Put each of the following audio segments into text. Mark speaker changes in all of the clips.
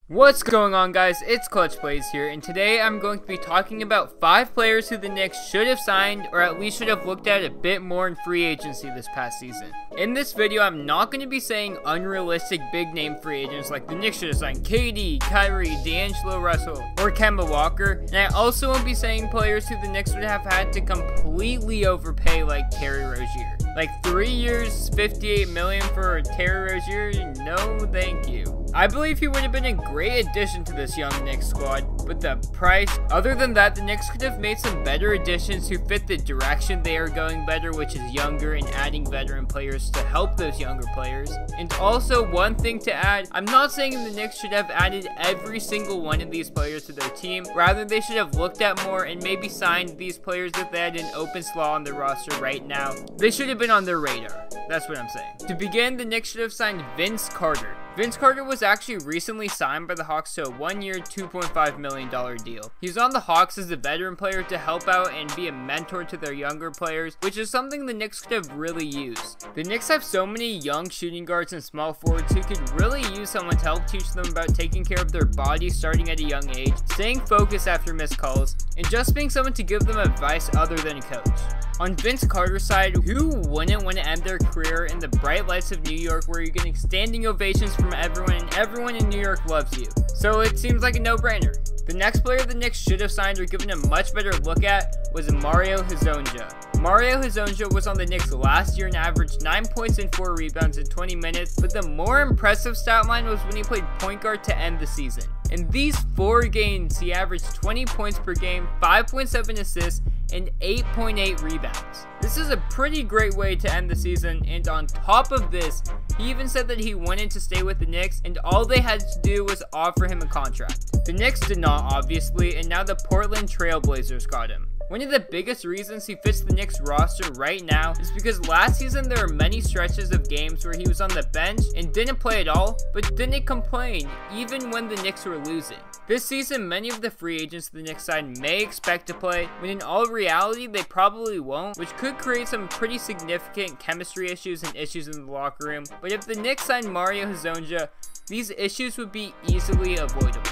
Speaker 1: What's going on, guys? It's Clutch Plays here, and today I'm going to be talking about 5 players who the Knicks should have signed, or at least should have looked at a bit more in free agency this past season. In this video, I'm not going to be saying unrealistic big-name free agents like the Knicks should have signed KD, Kyrie, D'Angelo Russell, or Kemba Walker, and I also won't be saying players who the Knicks would have had to completely overpay like Terry Rozier. Like 3 years, $58 million for Terry Rozier? No, thank you. I believe he would have been a great addition to this young Knicks squad, but the price, other than that, the Knicks could have made some better additions to fit the direction they are going better, which is younger and adding veteran players to help those younger players. And also, one thing to add, I'm not saying the Knicks should have added every single one of these players to their team, rather they should have looked at more and maybe signed these players if they had an open slot on their roster right now. They should have been on their radar. That's what I'm saying. To begin, the Knicks should have signed Vince Carter. Vince Carter was actually recently signed by the Hawks to a 1-year, $2.5 million deal. He's on the Hawks as a veteran player to help out and be a mentor to their younger players, which is something the Knicks could have really used. The Knicks have so many young shooting guards and small forwards who could really use someone to help teach them about taking care of their bodies starting at a young age, staying focused after missed calls, and just being someone to give them advice other than a coach. On Vince Carter's side, who wouldn't want to end their career in the bright lights of New York where you're getting standing ovations from everyone and everyone in New York loves you? So it seems like a no-brainer. The next player the Knicks should have signed or given a much better look at was Mario Hezonia. Mario Hezonia was on the Knicks last year and averaged 9 points and 4 rebounds in 20 minutes, but the more impressive stat line was when he played point guard to end the season. In these 4 games, he averaged 20 points per game, 5.7 assists, and 8.8 rebounds. This is a pretty great way to end the season, and on top of this, he even said that he wanted to stay with the Knicks, and all they had to do was offer him a contract. The Knicks did not, obviously, and now the Portland Trail Blazers got him. One of the biggest reasons he fits the Knicks roster right now is because last season there were many stretches of games where he was on the bench and didn't play at all, but didn't complain even when the Knicks were losing. This season, many of the free agents the Knicks side may expect to play, when in all reality they probably won't, which could create some pretty significant chemistry issues and issues in the locker room. But if the Knicks signed Mario Hezonia, these issues would be easily avoidable.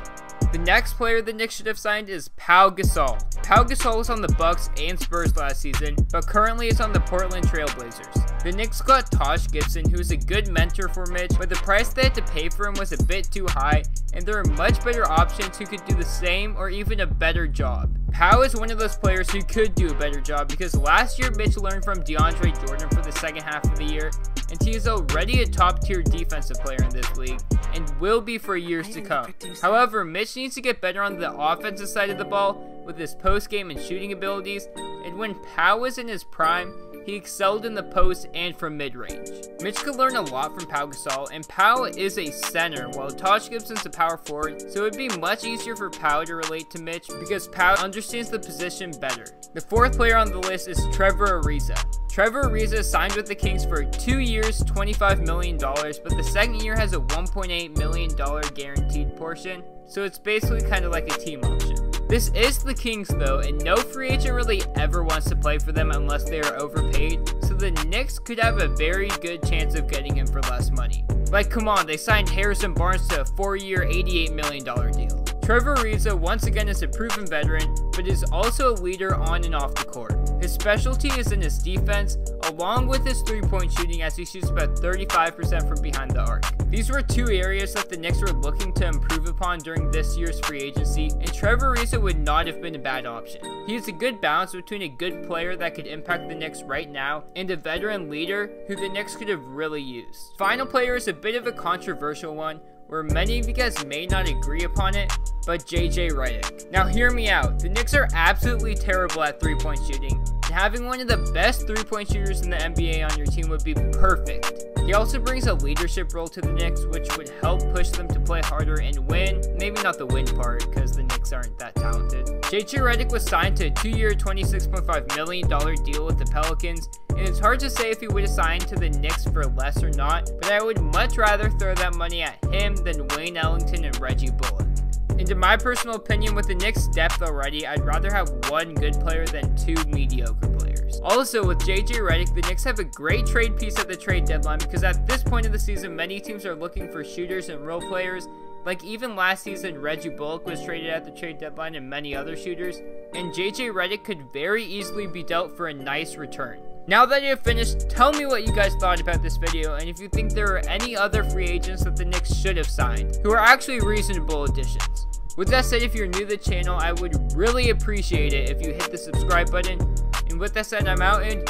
Speaker 1: The next player the Knicks should have signed is Pau Gasol. Pau Gasol was on the Bucks and Spurs last season, but currently is on the Portland Trail Blazers. The Knicks got Taj Gibson, who is a good mentor for Mitch, but the price they had to pay for him was a bit too high, and there are much better options who could do the same or even a better job. Pau is one of those players who could do a better job because last year Mitch learned from DeAndre Jordan for the second half of the year, and he is already a top-tier defensive player in this league, and will be for years to come. However, Mitch needs to get better on the offensive side of the ball with his post-game and shooting abilities, and when Pau was in his prime, he excelled in the post and from mid-range. Mitch could learn a lot from Pau Gasol, and Pau is a center, while Taj Gibson's a power forward, so it would be much easier for Pau to relate to Mitch because Pau understands the position better. The 4th player on the list is Trevor Ariza. Trevor Ariza signed with the Kings for 2 years, $25 million, but the second year has a $1.8 million guaranteed portion, so it's basically kind of like a team option. This is the Kings though, and no free agent really ever wants to play for them unless they are overpaid, so the Knicks could have a very good chance of getting him for less money. Like, come on, they signed Harrison Barnes to a 4-year, $88 million deal. Trevor Ariza once again is a proven veteran, but is also a leader on and off the court. His specialty is in his defense, along with his 3-point shooting as he shoots about 35% from behind the arc. These were 2 areas that the Knicks were looking to improve upon during this year's free agency, and Trevor Ariza would not have been a bad option. He is a good balance between a good player that could impact the Knicks right now, and a veteran leader who the Knicks could have really used. Final player is a bit of a controversial one, where many of you guys may not agree upon it, but JJ Redick. Now hear me out, the Knicks are absolutely terrible at 3-point shooting, and having one of the best 3-point shooters in the NBA on your team would be perfect. He also brings a leadership role to the Knicks, which would help push them to play harder and win. Maybe not the win part, because the Knicks aren't that talented. JJ Redick was signed to a 2-year, $26.5 million deal with the Pelicans, and it's hard to say if he would have signed to the Knicks for less or not, but I would much rather throw that money at him than Wayne Ellington and Reggie Bullock. And in my personal opinion, with the Knicks' depth already, I'd rather have 1 good player than 2 mediocre players. Also, with JJ Redick, the Knicks have a great trade piece at the trade deadline because at this point of the season, many teams are looking for shooters and role players, Like even last season, Reggie Bullock was traded at the trade deadline and many other shooters, and JJ Redick could very easily be dealt for a nice return. Now that you've finished, tell me what you guys thought about this video, and if you think there are any other free agents that the Knicks should have signed, who are actually reasonable additions. With that said, if you're new to the channel, I would really appreciate it if you hit the subscribe button, and with that said, I'm out, and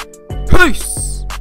Speaker 1: peace!